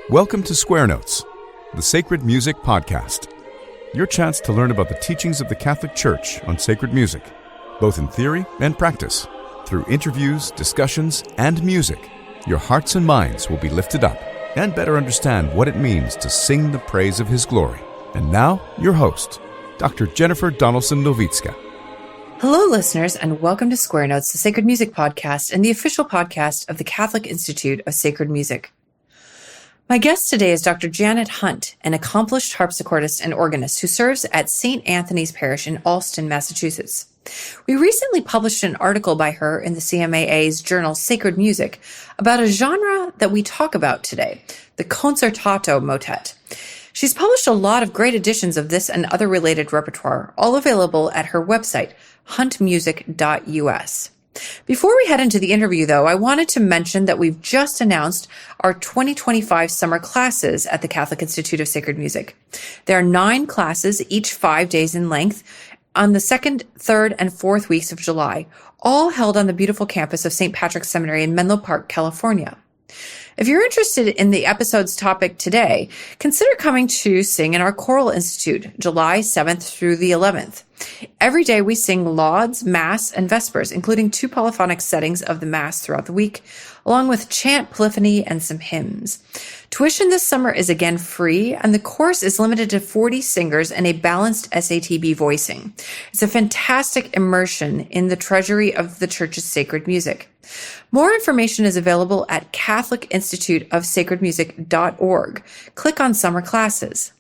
Welcome to Square Notes, the Sacred Music Podcast. Your chance to learn about the teachings of the Catholic Church on sacred music, both in theory and practice. Through interviews, discussions, and music, your hearts and minds will be lifted up and better understand what it means to sing the praise of His glory. And now, your host, Dr. Jennifer Donaldson-Nowicka. Hello, listeners, and welcome to Square Notes, the Sacred Music Podcast, and the official podcast of the Catholic Institute of Sacred Music. My guest today is Dr. Janet Hunt, an accomplished harpsichordist and organist who serves at St. Anthony's Parish in Allston, Massachusetts. We recently published an article by her in the CMAA's journal Sacred Music about a genre that we talk about today, the Concertato motet. She's published a lot of great editions of this and other related repertoire, all available at her website, huntmusic.us. Before we head into the interview, though, I wanted to mention that we've just announced our 2025 summer classes at the Catholic Institute of Sacred Music. There are 9 classes, each 5 days in length, on the 2nd, 3rd, and 4th weeks of July, all held on the beautiful campus of St. Patrick's Seminary in Menlo Park, California. If you're interested in the episode's topic today, consider coming to sing in our Choral Institute, July 7th through the 11th. Every day we sing lauds, mass, and vespers, including 2 polyphonic settings of the mass throughout the week, along with chant, polyphony, and some hymns. Tuition this summer is again free, and the course is limited to 40 singers and a balanced SATB voicing. It's a fantastic immersion in the treasury of the Church's sacred music. More information is available at catholicinstituteofsacredmusic.org. Click on Summer Classes.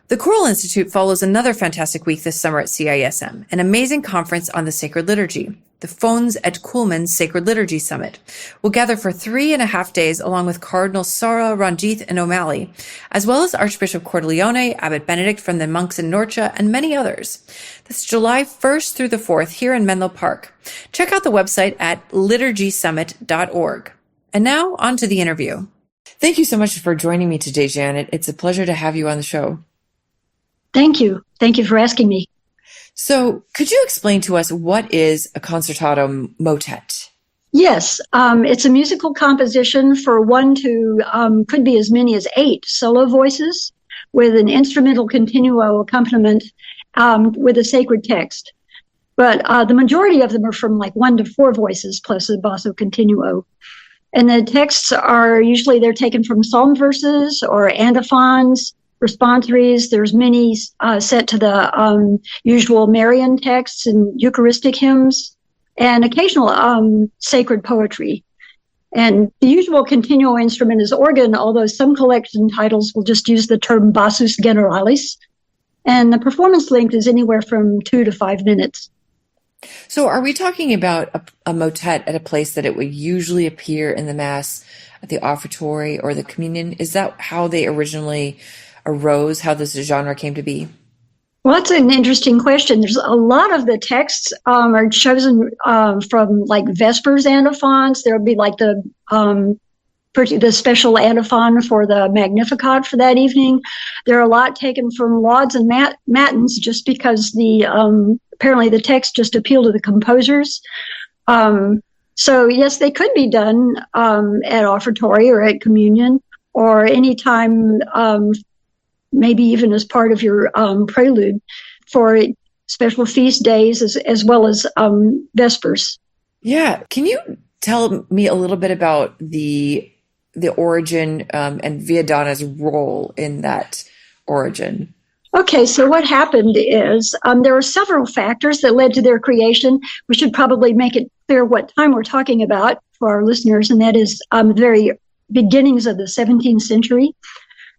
The Choral Institute follows another fantastic week this summer at CISM, an amazing conference on the sacred liturgy. The Fons et Coulmens Sacred Liturgy Summit will gather for 3.5 days along with Cardinals Sora, Ranjith, and O'Malley, as well as Archbishop Cordileone, Abbot Benedict from the monks in Norcia, and many others. This is July 1st through the 4th here in Menlo Park. Check out the website at liturgysummit.org. And now, on to the interview. Thank you so much for joining me today, Janet. It's a pleasure to have you on the show. Thank you. Thank you for asking me. So could you explain to us what is a concertato motet? Yes, it's a musical composition for 1 to, could be as many as 8 solo voices with an instrumental continuo accompaniment with a sacred text. But the majority of them are from like 1 to 4 voices plus a basso continuo. And the texts are usually, they're taken from psalm verses or antiphons, responsories. There's many set to the usual Marian texts and Eucharistic hymns, and occasional sacred poetry. And the usual continuo instrument is organ, although some collection titles will just use the term bassus generalis. And the performance length is anywhere from 2 to 5 minutes. So are we talking about a motet at a place that it would usually appear in the Mass at the offertory or the communion? Is that how they originally arose, how this genre came to be? Well, that's an interesting question. There's a lot of the texts are chosen from like Vespers antiphons. There'll be like the special antiphon for the Magnificat for that evening. There are a lot taken from lauds and matins just because apparently the text just appeal to the composers. So yes, they could be done at offertory or at communion or any time, maybe even as part of your prelude for special feast days as well as Vespers. Yeah. Can you tell me a little bit about the origin and Viadana's role in that origin? Okay, so what happened is there were several factors that led to their creation. We should probably make it clear what time we're talking about for our listeners, and that is the very beginnings of the 17th century.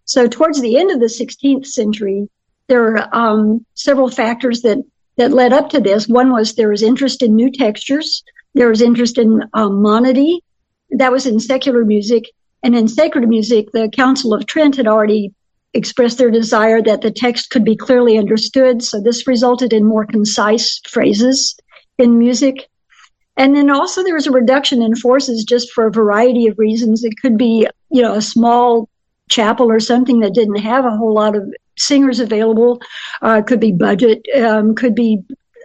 So towards the end of the 16th century, there were several factors that led up to this. One was there was interest in new textures. There was interest in monody. That was in secular music. And in sacred music, the Council of Trent had already expressed their desire that the text could be clearly understood. So this resulted in more concise phrases in music. And then also there was a reduction in forces just for a variety of reasons. It could be, a small chapel or something that didn't have a whole lot of singers available. Could be budget, could be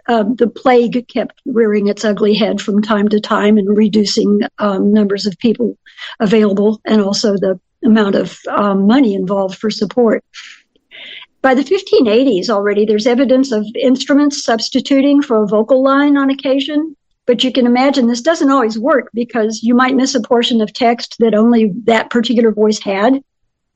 the plague kept rearing its ugly head from time to time and reducing numbers of people available, and also the amount of money involved for support. By the 1580s already, there's evidence of instruments substituting for a vocal line on occasion. But you can imagine this doesn't always work because you might miss a portion of text that only that particular voice had.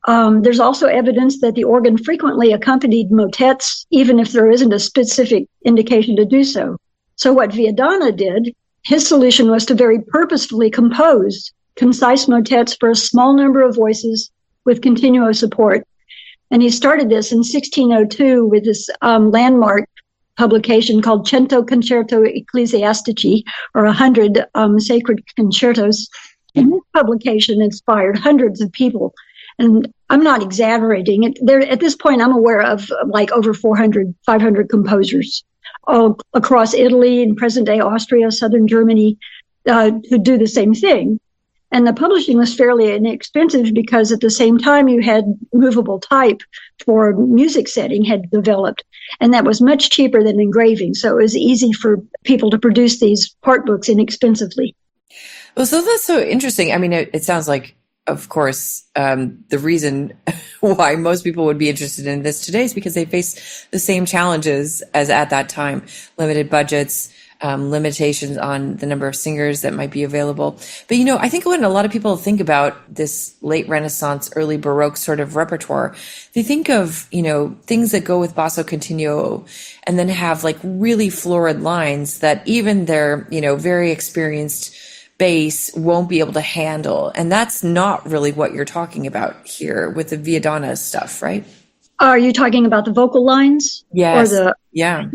There's also evidence that the organ frequently accompanied motets, even if there isn't a specific indication to do so. So what Viadana did, his solution was to very purposefully compose concise motets for a small number of voices with continuo support. And he started this in 1602 with this landmark publication called Cento Concerto Ecclesiastici, or 100 sacred concertos. And this publication inspired hundreds of people. And I'm not exaggerating it. There, at this point, I'm aware of like over 400, 500 composers all across Italy and present-day Austria, southern Germany, who do the same thing. And the publishing was fairly inexpensive because at the same time you had movable type for music setting had developed. And that was much cheaper than engraving. So it was easy for people to produce these part books inexpensively. Well, so that's so interesting. I mean, it sounds like, of course, the reason why most people would be interested in this today is because they face the same challenges as at that time, limited budgets, limitations on the number of singers that might be available. But, I think when a lot of people think about this late Renaissance, early Baroque sort of repertoire, they think of, things that go with basso continuo and then have like really florid lines that even their, very experienced bass won't be able to handle. And that's not really what you're talking about here with the Viadana stuff, right? Are you talking about the vocal lines? Yes. Or yeah.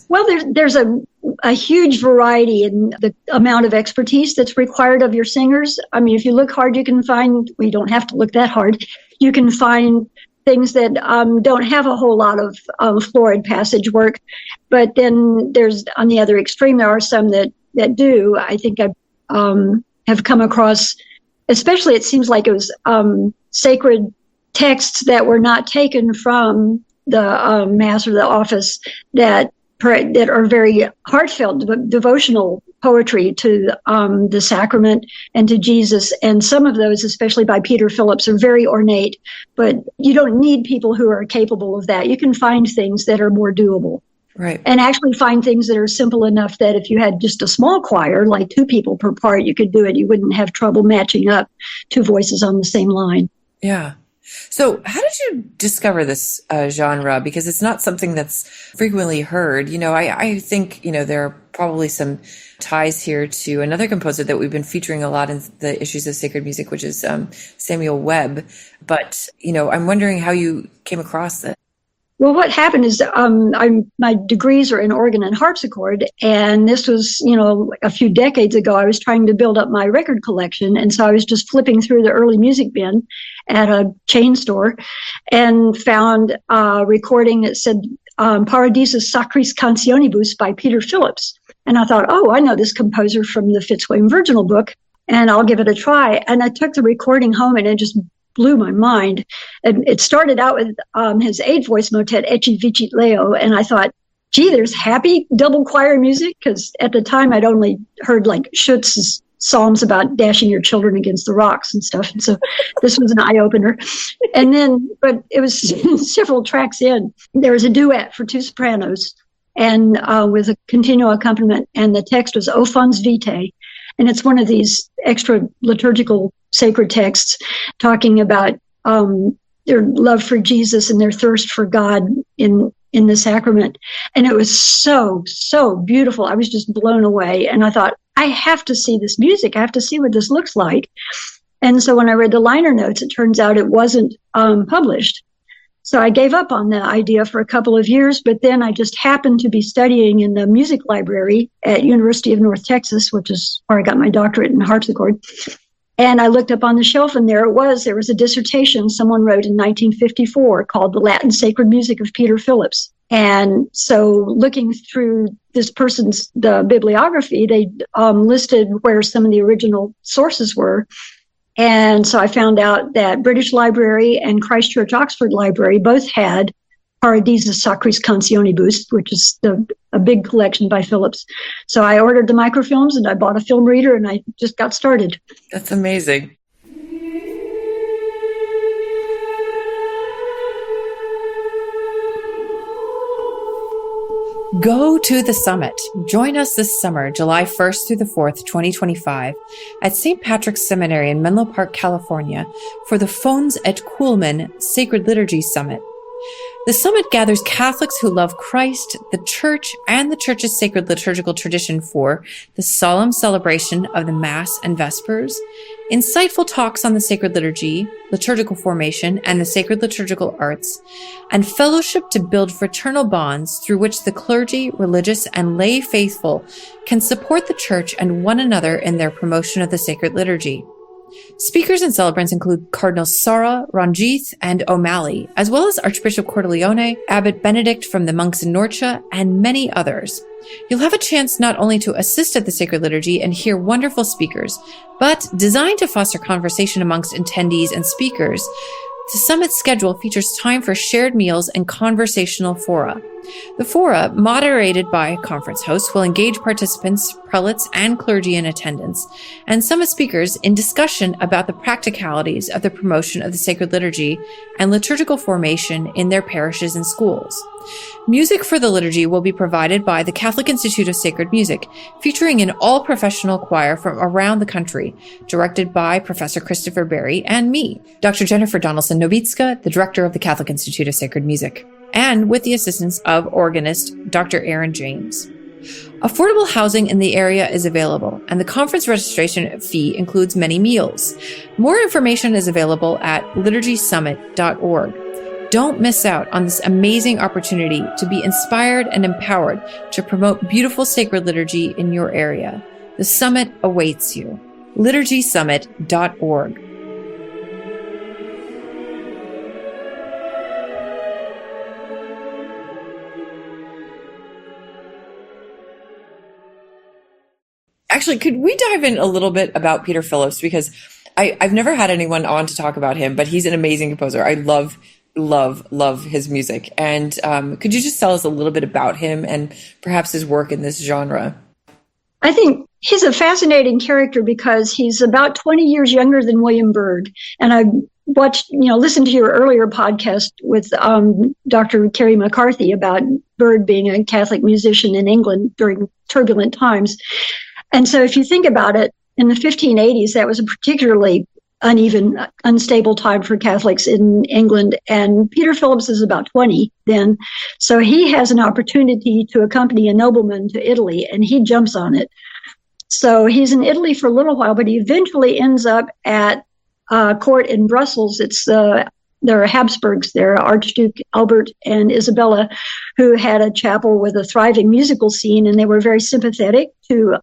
Well, there's a huge variety in the amount of expertise that's required of your singers. I mean, if you look hard, you can find, we don't have to look that hard. You can find things that don't have a whole lot of florid passage work. But then there's, on the other extreme, there are some that do. I think I have come across, especially it seems like it was sacred texts that were not taken from the Mass or the office that are very heartfelt, devotional poetry to the sacrament and to Jesus. And some of those, especially by Peter Phillips, are very ornate, but you don't need people who are capable of that. You can find things that are more doable. Right. And actually find things that are simple enough that if you had just a small choir, like 2 people per part, you could do it. You wouldn't have trouble matching up 2 voices on the same line. Yeah. So how did you discover this genre? Because it's not something that's frequently heard. I think, there are probably some ties here to another composer that we've been featuring a lot in the issues of sacred music, which is Samuel Webb. But, I'm wondering how you came across this. Well, what happened is my degrees are in organ and harpsichord, and this was, a few decades ago. I was trying to build up my record collection, and so I was just flipping through the early music bin at a chain store and found a recording that said Paradisus Sacris Cantionibus by Peter Phillips. And I thought, oh, I know this composer from the Fitzwilliam Virginal book, and I'll give it a try. And I took the recording home, and it just blew my mind. And it started out with his 8-voice motet, Ecce Vicit Leo, and I thought, gee, there's happy double choir music, because at the time I'd only heard like Schutz's psalms about dashing your children against the rocks and stuff, and so this was an eye-opener. And then, but it was several tracks in, there was a duet for 2 sopranos, and with a continuo accompaniment, and the text was O Fons Vitae, and it's one of these extra liturgical sacred texts talking about their love for Jesus and their thirst for God in the sacrament. And it was so, so beautiful. I was just blown away. And I thought, I have to see this music. I have to see what this looks like. And so when I read the liner notes, it turns out it wasn't published. So I gave up on the idea for a couple of years, but then I just happened to be studying in the music library at University of North Texas, which is where I got my doctorate in harpsichord. And I looked up on the shelf, and there it was. There was a dissertation someone wrote in 1954 called The Latin Sacred Music of Peter Phillips. And so looking through this person's the bibliography, they listed where some of the original sources were. And so I found out that British Library and Christ Church Oxford Library both had Paradisus Sacris Cantionibus, which is a big collection by Phillips. So I ordered the microfilms, and I bought a film reader, and I just got started. That's amazing. Go to the summit. Join us this summer, July 1st through the 4th, 2025, at St. Patrick's Seminary in Menlo Park, California, for the Fons et Coulmen Sacred Liturgy Summit. The summit gathers Catholics who love Christ, the Church, and the Church's sacred liturgical tradition for the solemn celebration of the Mass and Vespers, insightful talks on the sacred liturgy, liturgical formation, and the sacred liturgical arts, and fellowship to build fraternal bonds through which the clergy, religious, and lay faithful can support the Church and one another in their promotion of the sacred liturgy. Speakers and celebrants include Cardinals Sarah, Ranjith, and O'Malley, as well as Archbishop Cordileone, Abbot Benedict from the monks in Norcia, and many others. You'll have a chance not only to assist at the sacred liturgy and hear wonderful speakers, but designed to foster conversation amongst attendees and speakers, the summit schedule features time for shared meals and conversational fora. The fora, moderated by conference hosts, will engage participants, prelates, and clergy in attendance, and summit speakers in discussion about the practicalities of the promotion of the sacred liturgy and liturgical formation in their parishes and schools. Music for the liturgy will be provided by the Catholic Institute of Sacred Music, featuring an all-professional choir from around the country, directed by Professor Christopher Berry and me, Dr. Jennifer Donaldson-Nowicka, the director of the Catholic Institute of Sacred Music, and with the assistance of organist Dr. Aaron James. Affordable housing in the area is available, and the conference registration fee includes many meals. More information is available at liturgysummit.org. Don't miss out on this amazing opportunity to be inspired and empowered to promote beautiful sacred liturgy in your area. The summit awaits you. liturgysummit.org. Actually, could we dive in a little bit about Peter Phillips? Because I've never had anyone on to talk about him, but he's an amazing composer. I love his music. And could you just tell us a little bit about him and perhaps his work in this genre? I think he's a fascinating character because he's about 20 years younger than William Byrd. And I listened to your earlier podcast with Dr. Kerry McCarthy about Byrd being a Catholic musician in England during turbulent times. And so if you think about it, in the 1580s, that was a particularly uneven, unstable time for Catholics in England. And Peter Phillips is about 20 then. So he has an opportunity to accompany a nobleman to Italy, and he jumps on it. So he's in Italy for a little while, but he eventually ends up at court in Brussels. There are Habsburgs there, Archduke Albert and Isabella, who had a chapel with a thriving musical scene, and they were very sympathetic to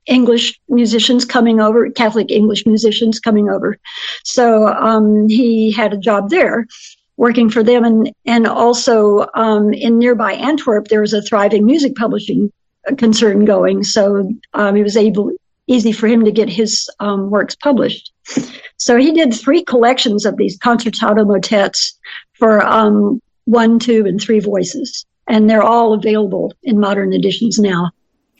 English musicians coming over, Catholic English musicians coming over. So he had a job there working for them. And also in nearby Antwerp, there was a thriving music publishing concern going. So it was easy for him to get his works published. So he did 3 collections of these Concertato motets for 1, 2, and 3 voices. And they're all available in modern editions now.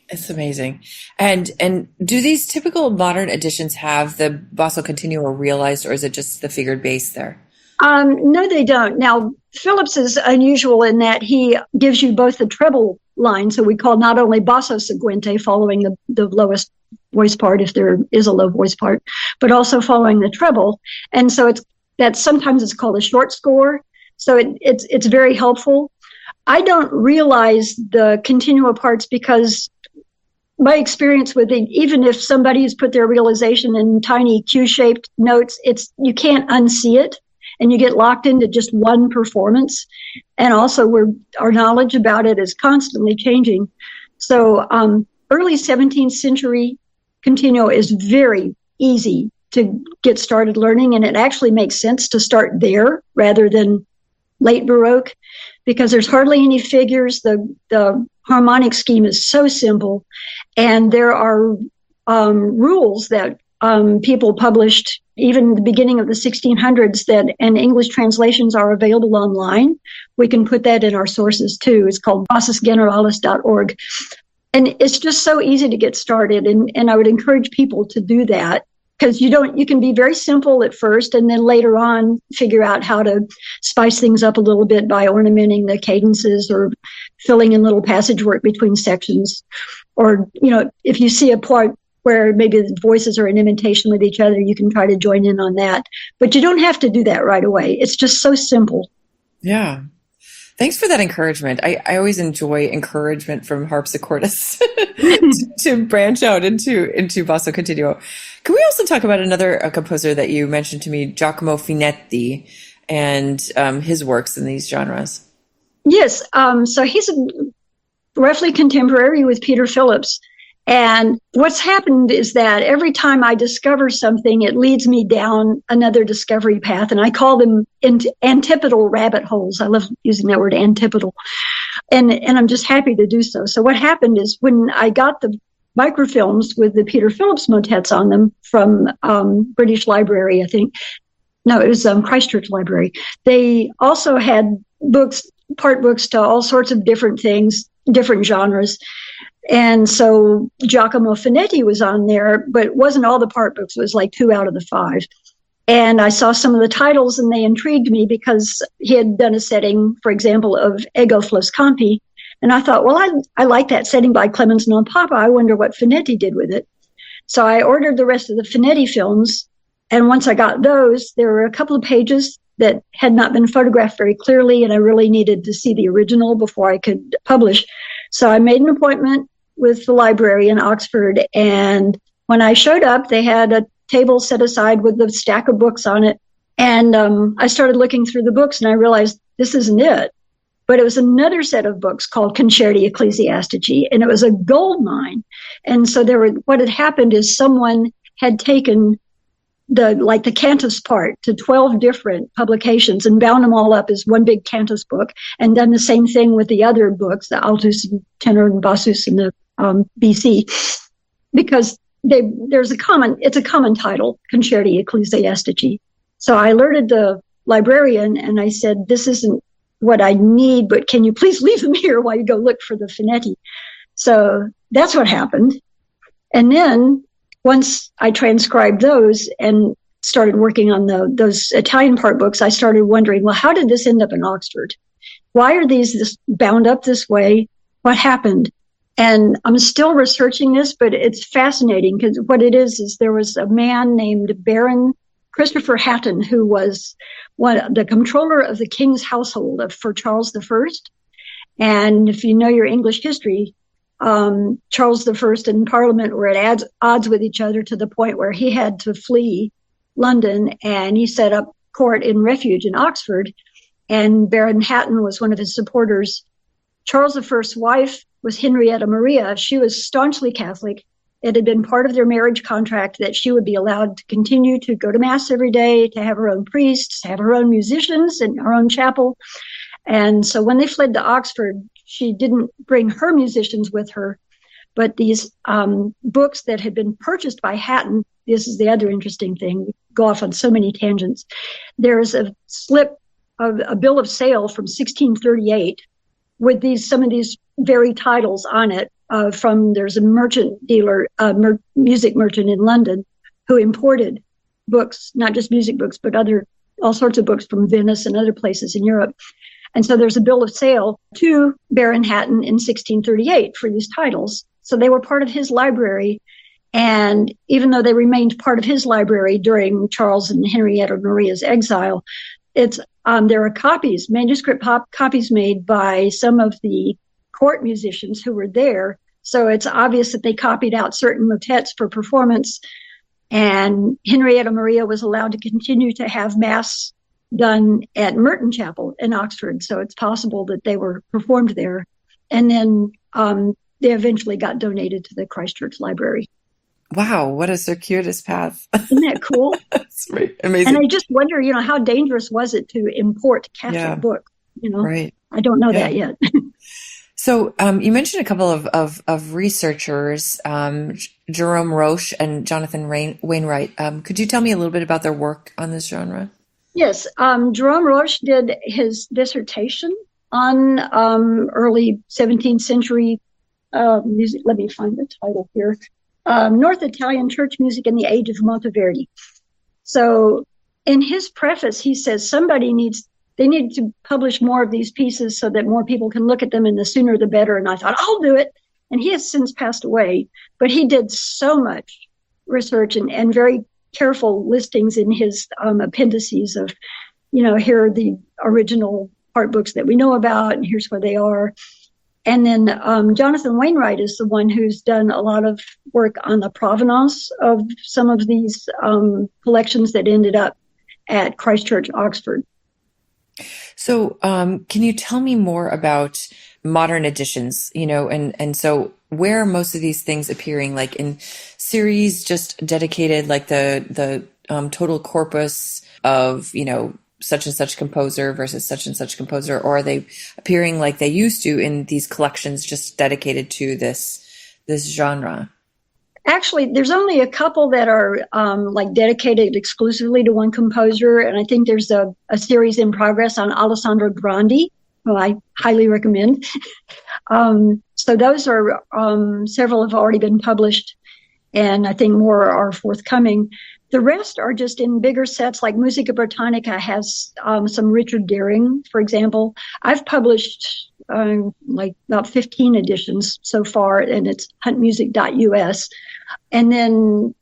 It's amazing. And do these typical modern editions have the basso continuo realized, or is it just the figured bass there? No, they don't. Now, Phillips is unusual in that he gives you both the treble line, so we call not only basso seguente, following the lowest voice part if there is a low voice part, but also following the treble. And so sometimes it's called a short score. So it's very helpful. I don't realize the continuo parts because my experience with it, even if somebody has put their realization in tiny Q-shaped notes, you can't unsee it, and you get locked into just one performance. And also our knowledge about it is constantly changing. So early 17th century continuo is very easy to get started learning, and it actually makes sense to start there rather than late Baroque, because there's hardly any figures. The harmonic scheme is so simple, and there are rules that people published even in the beginning of the 1600s and English translations are available online. We can put that in our sources too. It's called bassusgeneralis.org. And it's just so easy to get started. And I would encourage people to do that, because you can be very simple at first and then later on figure out how to spice things up a little bit by ornamenting the cadences or filling in little passage work between sections. Or, if you see a part where maybe the voices are in imitation with each other, you can try to join in on that. But you don't have to do that right away. It's just so simple. Yeah. Thanks for that encouragement. I always enjoy encouragement from harpsichordists to branch out into basso continuo. Can we also talk about another composer that you mentioned to me, Giacomo Finetti, and his works in these genres? Yes. So he's roughly contemporary with Peter Phillips. And what's happened is that every time I discover something, it leads me down another discovery path. And I call them antipodal rabbit holes. I love using that word, antipodal. And I'm just happy to do so. So what happened is when I got the microfilms with the Peter Phillips motets on them from British Library, I think. No, it was Christchurch Library. They also had books, part books to all sorts of different things, different genres. And so Giacomo Finetti was on there, but it wasn't all the part books. It was like 2 out of the 5. And I saw some of the titles and they intrigued me because he had done a setting, for example, of Ego Flos Campi. And I thought, well, I like that setting by Clemens non Papa. I wonder what Finetti did with it. So I ordered the rest of the Finetti films. And once I got those, there were a couple of pages that had not been photographed very clearly. And I really needed to see the original before I could publish. So I made an appointment with the library in Oxford. And when I showed up, they had a table set aside with a stack of books on it. And I started looking through the books and I realized this isn't it. But it was another set of books called Concerti Ecclesiastici, and it was a gold mine. And so what had happened is someone had taken the cantus part to 12 different publications and bound them all up as one big cantus book, and done the same thing with the other books, the altus and tenor and bassus and the BC, because it's a common title, Concerti Ecclesiastici. So I alerted the librarian and I said, this isn't what I need, but can you please leave them here while you go look for the Finetti? So that's what happened. And then once I transcribed those and started working on those Italian part books, I started wondering, well, how did this end up in Oxford? Why are these bound up this way? What happened? And I'm still researching this, but it's fascinating because what it is there was a man named Baron Christopher Hatton, who was the controller of the king's household for Charles I. And if you know your English history, Charles I and Parliament were at odds with each other to the point where he had to flee London, and he set up court in refuge in Oxford. And Baron Hatton was one of his supporters. Charles I's wife was Henrietta Maria. She was staunchly Catholic. It had been part of their marriage contract that she would be allowed to continue to go to Mass every day, to have her own priests, have her own musicians in her own chapel. And so when they fled to Oxford, she didn't bring her musicians with her, but these books that had been purchased by Hatton, this is the other interesting thing, we go off on so many tangents. There's a slip of a bill of sale from 1638 with some of these very titles on it. There's a merchant dealer, music merchant in London, who imported books, not just music books, but all sorts of books from Venice and other places in Europe. And so there's a bill of sale to Baron Hatton in 1638 for these titles. So they were part of his library. And even though they remained part of his library during Charles and Henrietta Maria's exile, there are copies, manuscript copies made by some of the court musicians who were there. So it's obvious that they copied out certain motets for performance. And Henrietta Maria was allowed to continue to have Mass done at Merton Chapel in Oxford. So it's possible that they were performed there. And then they eventually got donated to the Christchurch Library. Wow, what a circuitous path. Isn't that cool? That's amazing. And I just wonder, how dangerous was it to import Catholic books? Right. I don't know that yet. So you mentioned a couple of researchers, Jerome Roche and Jonathan Wainwright. Could you tell me a little bit about their work on this genre? Yes. Jerome Roche did his dissertation on early 17th century music. Let me find the title here. North Italian Church Music in the Age of Monteverdi. So in his preface, he says somebody needs they need to publish more of these pieces so that more people can look at them, and the sooner the better. And I thought, I'll do it. And he has since passed away, but he did so much research and very careful listings in his appendices of, here are the original art books that we know about, and here's where they are. And then Jonathan Wainwright is the one who's done a lot of work on the provenance of some of these collections that ended up at Christ Church, Oxford. So can you tell me more about modern editions, and so where are most of these things appearing, like in series just dedicated, like the total corpus of, such and such composer versus such and such composer, or are they appearing like they used to in these collections just dedicated to this genre? Actually, there's only a couple that are dedicated exclusively to one composer, and I think there's a series in progress on Alessandro Grandi, who I highly recommend. So those are several have already been published, and I think more are forthcoming. The rest are just in bigger sets, like Musica Britannica has some Richard Deering, for example. I've published about 15 editions so far, and it's huntmusic.us. And then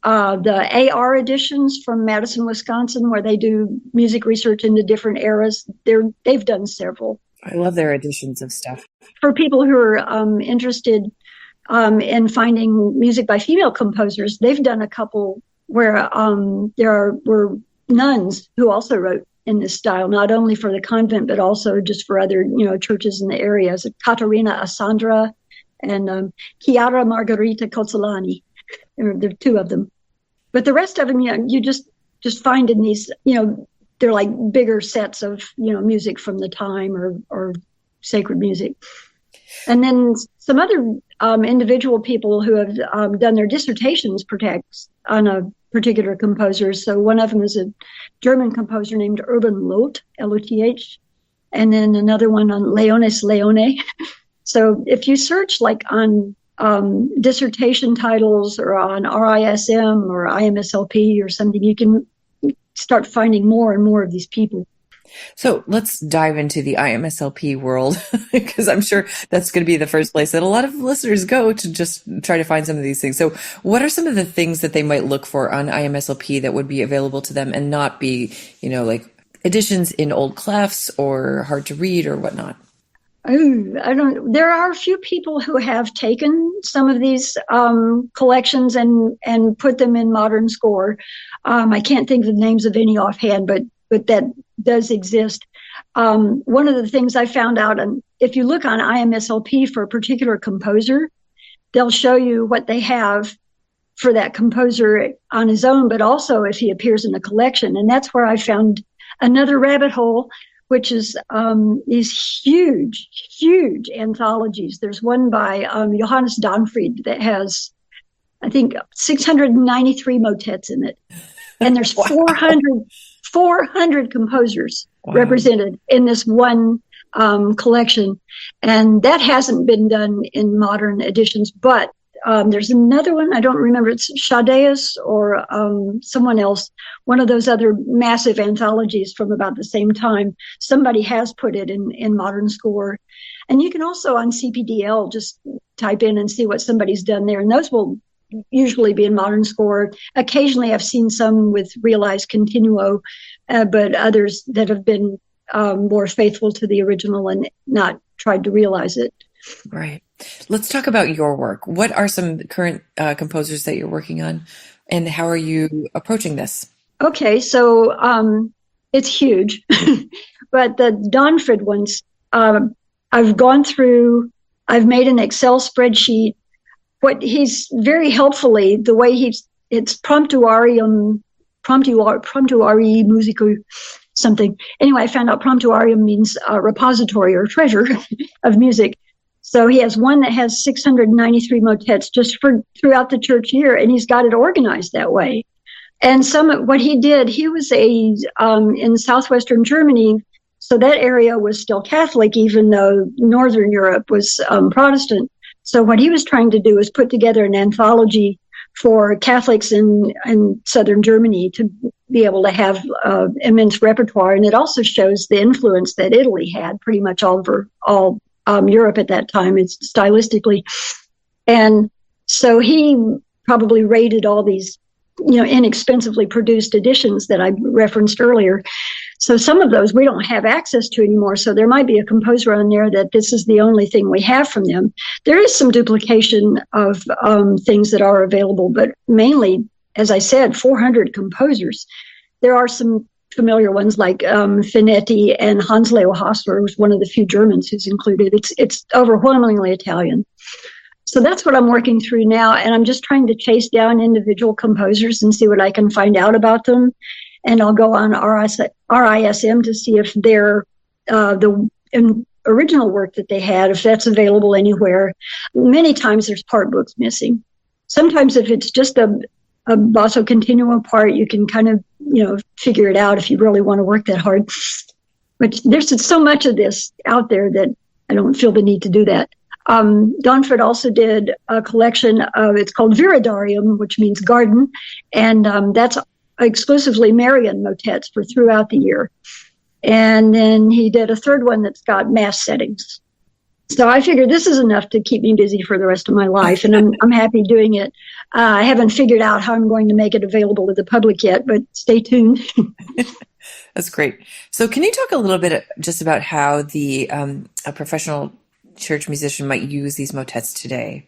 the AR editions from Madison, Wisconsin, where they do music research into different eras, they've done several. I love their editions of stuff. For people who are interested in finding music by female composers, they've done a couple where were nuns who also wrote in this style, not only for the convent, but also just for other, churches in the area. So Caterina Asandra and Chiara Margherita Cozzolani. There are two of them. But the rest of them, you just find in these, they're like bigger sets of, music from the time or sacred music. And then some other individual people who have done their dissertations on a particular composer. So one of them is a German composer named Urban Loth, L-O-T-H, and then another one on Leonis Leone. So if you search like on dissertation titles or on RISM or IMSLP or something, you can start finding more and more of these people. So let's dive into the IMSLP world, because I'm sure that's going to be the first place that a lot of listeners go to just try to find some of these things. So what are some of the things that they might look for on IMSLP that would be available to them and not be, like editions in old clefs or hard to read or whatnot? There are a few people who have taken some of these collections and put them in modern score. I can't think of the names of any offhand, but that does exist. One of the things I found out, and if you look on IMSLP for a particular composer, they'll show you what they have for that composer on his own, but also if he appears in a collection. And that's where I found another rabbit hole, which is these huge anthologies. There's one by Johannes Donfried that has, I think, 693 motets in it. And there's 400 composers represented in this one collection. And that hasn't been done in modern editions, but there's another one. I don't remember. It's Shadeus or someone else, one of those other massive anthologies from about the same time. Somebody has put it in modern score. And you can also on CPDL just type in and see what somebody's done there. And those will usually be in modern score. Occasionally I've seen some with realized continuo, but others that have been more faithful to the original and not tried to realize it. Right. Let's talk about your work. What are some current composers that you're working on, and how are you approaching this? Okay, so it's huge, but the Donfried ones, I've gone through, I've made an Excel spreadsheet. What he's very helpfully, the way it's promptuarii musico something. Anyway, I found out promptuarium means repository or treasure of music. So he has one that has 693 motets just throughout the church year, and he's got it organized that way. And what he did, he was in southwestern Germany, so that area was still Catholic, even though Northern Europe was Protestant. So what he was trying to do is put together an anthology for Catholics in southern Germany to be able to have immense repertoire. And it also shows the influence that Italy had pretty much all over Europe at that time. It's stylistically. And so he probably rated all these, inexpensively produced editions that I referenced earlier. So some of those we don't have access to anymore. So there might be a composer on there that this is the only thing we have from them. There is some duplication of things that are available, but mainly, as I said, 400 composers. There are some familiar ones like Finetti, and Hans Leo Hassler was one of the few Germans who's included. It's overwhelmingly Italian. So that's what I'm working through now, and I'm just trying to chase down individual composers and see what I can find out about them. And I'll go on RISM to see if they're the original work that they had, if that's available anywhere. Many times there's part books missing. Sometimes if it's just a basso continuo part, you can kind of, figure it out if you really want to work that hard. But there's so much of this out there that I don't feel the need to do that. Donfred also did a collection of, it's called Viridarium, which means garden, and that's exclusively Marian motets for throughout the year. And then he did a third one that's got mass settings. So I figured this is enough to keep me busy for the rest of my life, and I'm happy doing it. I haven't figured out how I'm going to make it available to the public yet, but stay tuned. That's great. So can you talk a little bit just about how a professional church musician might use these motets today?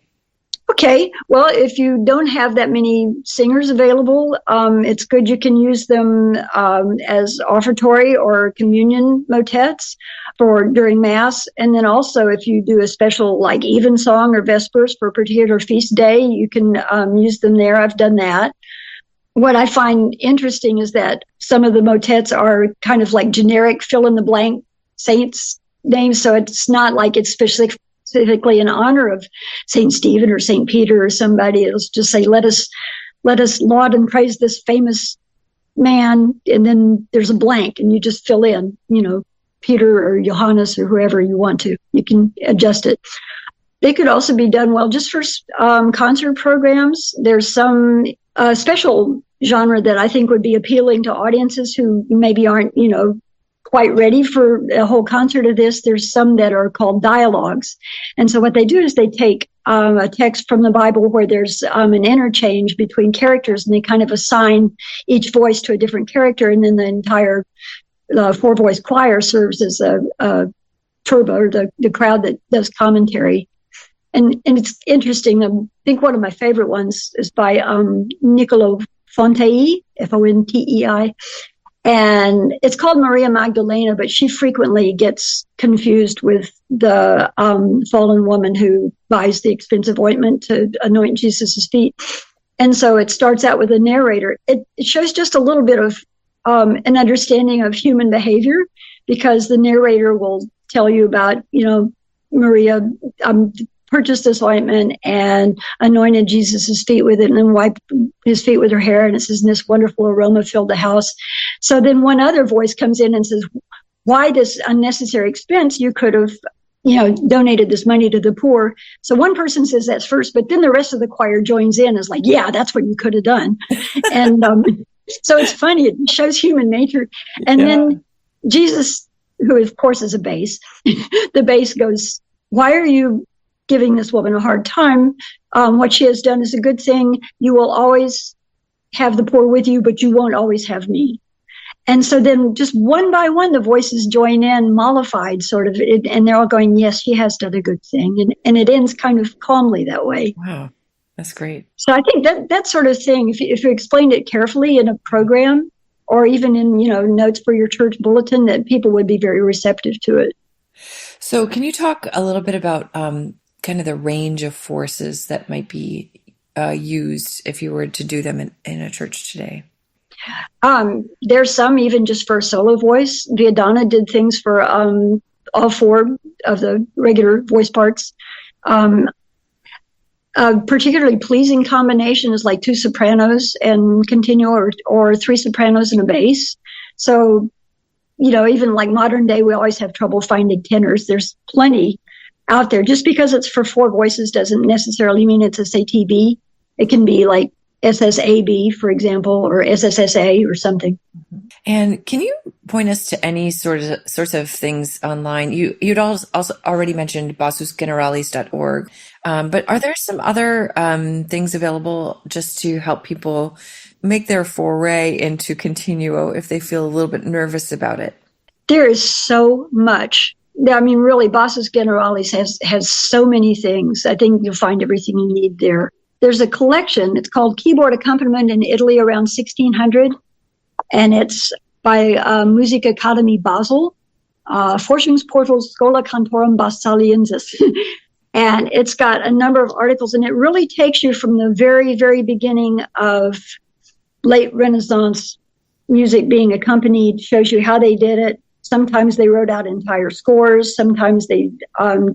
Okay, well, if you don't have that many singers available, it's good you can use them as offertory or communion motets for during Mass. And then also if you do a special like evensong or Vespers for a particular feast day, you can use them there. I've done that. What I find interesting is that some of the motets are kind of like generic fill-in-the-blank saints' names, so it's not like it's specifically in honor of St. Stephen or St. Peter or somebody. It'll just say, let us laud and praise this famous man, and then there's a blank, and you just fill in, Peter or Johannes or whoever you want to. You can adjust it. They could also be done well just for concert programs. There's some special genre that I think would be appealing to audiences who maybe aren't, quite ready for a whole concert of this. There's some that are called dialogues. And so what they do is they take a text from the Bible where there's an interchange between characters, and they kind of assign each voice to a different character, and then the entire four-voice choir serves as a turba, or the crowd that does commentary. And it's interesting. I think one of my favorite ones is by Niccolo Fontei, Fontei. And it's called Maria Magdalena, but she frequently gets confused with the fallen woman who buys the expensive ointment to anoint Jesus' feet. And so it starts out with a narrator. It shows just a little bit of an understanding of human behavior, because the narrator will tell you about, Maria purchased this ointment and anointed Jesus' feet with it, and then wiped his feet with her hair. And it says, and this wonderful aroma filled the house. So then one other voice comes in and says, why this unnecessary expense? You could have, donated this money to the poor. So one person says that's first, but then the rest of the choir joins in, is like, yeah, that's what you could have done. And so it's funny. It shows human nature. And then Jesus, who of course is a bass, the bass goes, why are you giving this woman a hard time? What she has done is a good thing. You will always have the poor with you, but you won't always have me. And so then just one by one, the voices join in, mollified sort of, and they're all going, yes, she has done a good thing. And it ends kind of calmly that way. Wow, that's great. So I think that sort of thing, if you explained it carefully in a program, or even in, notes for your church bulletin, that people would be very receptive to it. So can you talk a little bit about kind of the range of forces that might be used if you were to do them in a church today? There's some even just for a solo voice. Viadana did things for all four of the regular voice parts. A particularly pleasing combination is like two sopranos and continuo, or three sopranos and a bass. So, even like modern day, we always have trouble finding tenors. There's plenty out there. Just because it's for four voices doesn't necessarily mean it's a SATB. It can be like SSAB, for example, or SSSA or something. And can you point us to any sorts of things online? You'd also already mentioned bassusgeneralis.org, but are there some other things available just to help people make their foray into continuo if they feel a little bit nervous about it? There is so much. I mean, really, Bassus Generalis has so many things. I think you'll find everything you need there. There's a collection. It's called Keyboard Accompaniment in Italy around 1600, and it's by Music Academy Basel, Forschungsportal Schola Cantorum Bassaliensis. And it's got a number of articles, and it really takes you from the very, very beginning of late Renaissance music being accompanied, shows you how they did it. Sometimes they wrote out entire scores. Sometimes they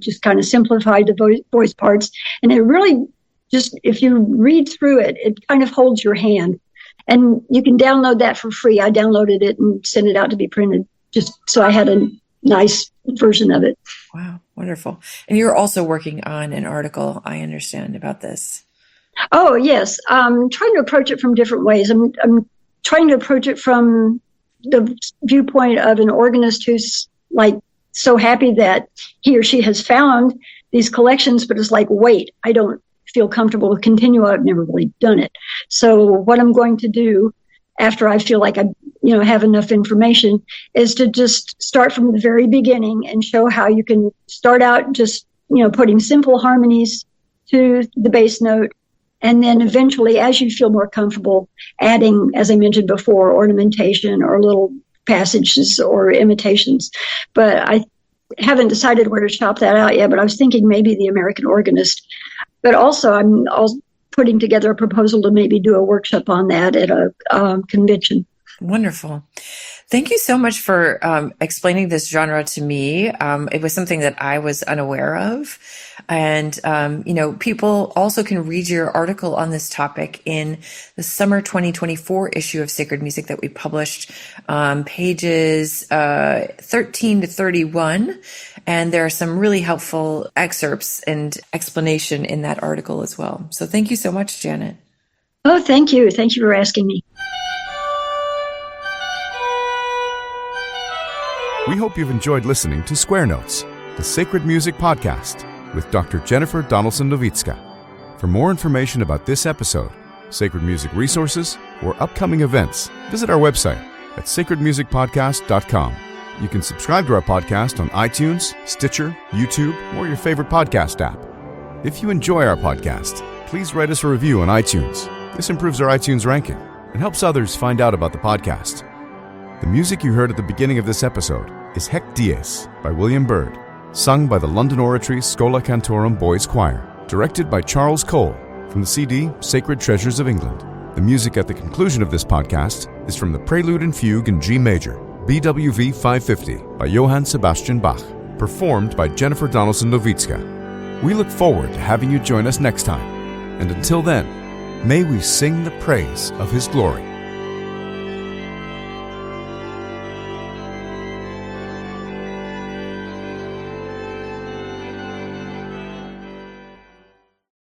just kind of simplified the voice parts. And it really just, if you read through it, it kind of holds your hand. And you can download that for free. I downloaded it and sent it out to be printed just so I had a nice version of it. Wow, wonderful. And you're also working on an article, I understand, about this. Oh, yes. I'm trying to approach it from different ways. I'm trying to approach it from the viewpoint of an organist who's like so happy that he or she has found these collections, but it's like, wait, I don't feel comfortable with continuo. I've never really done it. So what I'm going to do after I feel like I have enough information is to just start from the very beginning and show how you can start out just, putting simple harmonies to the bass note. And then eventually, as you feel more comfortable, adding, as I mentioned before, ornamentation or little passages or imitations. But I haven't decided where to shop that out yet, but I was thinking maybe the American Organist. But also, I'm putting together a proposal to maybe do a workshop on that at a convention. Wonderful. Thank you so much for explaining this genre to me. It was something that I was unaware of. And, people also can read your article on this topic in the summer 2024 issue of Sacred Music that we published, pages 13 to 31. And there are some really helpful excerpts and explanation in that article as well. So thank you so much, Janet. Oh, thank you. Thank you for asking me. We hope you've enjoyed listening to Square Notes, the Sacred Music Podcast, with Dr. Jennifer Donaldson-Nowicka. For more information about this episode, sacred music resources, or upcoming events, visit our website at sacredmusicpodcast.com. You can subscribe to our podcast on iTunes, Stitcher, YouTube, or your favorite podcast app. If you enjoy our podcast, please write us a review on iTunes. This improves our iTunes ranking and helps others find out about the podcast. The music you heard at the beginning of this episode is Hec Dies by William Byrd, sung by the London Oratory Schola Cantorum Boys Choir, directed by Charles Cole from the CD Sacred Treasures of England. The music at the conclusion of this podcast is from the Prelude and Fugue in G Major, BWV 550 by Johann Sebastian Bach, performed by Jennifer Donaldson-Nowicka. We look forward to having you join us next time, and until then, may we sing the praise of His glory.